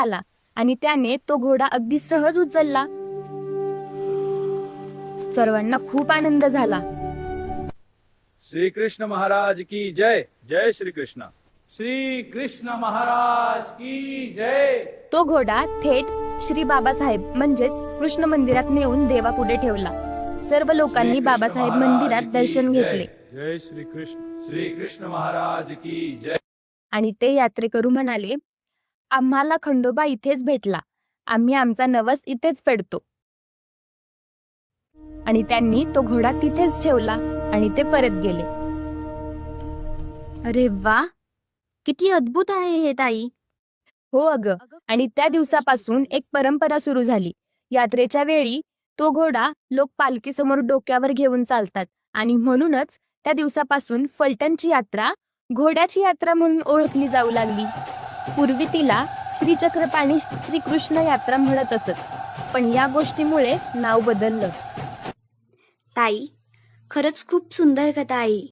आला आणि त्याने तो घोडा अगदी सहज उचलला. सर्वांना खूप आनंद झाला. श्री कृष्ण महाराज की जय. जय श्री कृष्ण. श्री कृष्ण महाराज की जय. तो घोडा थेट श्री बाबासाहेब म्हणजेच कृष्ण मंदिरात नेऊन देवापुढे ठेवला. सर्व लोकांनी बाबासाहेब मंदिरात दर्शन घेतले. जय श्री कृष्ण. श्री कृष्ण महाराज की जय. आणि ते यात्रेकरू म्हणाले, आम्हाला खंडोबा इथेच भेटला, आम्ही आमचा नवस इथेच फेडतो. आणि त्यांनी तो घोडा तिथेच ठेवला आणि ते परत गेले. अरे वा, किती अद्भुत आहे हे ताई. हो अगं, आणि त्या दिवसापासून एक परंपरा सुरू झाली. यात्रेच्या वेळी तो घोडा लोक पालखीसमोर डोक्यावर घेऊन चालतात आणि म्हणूनच त्या दिवसापासून फलटणची यात्रा घोड्याची यात्रा म्हणून ओळखली जाऊ लागली. पूर्वी तिला श्रीचक्रपाणी श्रीकृष्ण यात्रा म्हणत असत, पण या गोष्टीमुळे नाव बदललं. ताई, खरंच खूप सुंदर कथा आहे.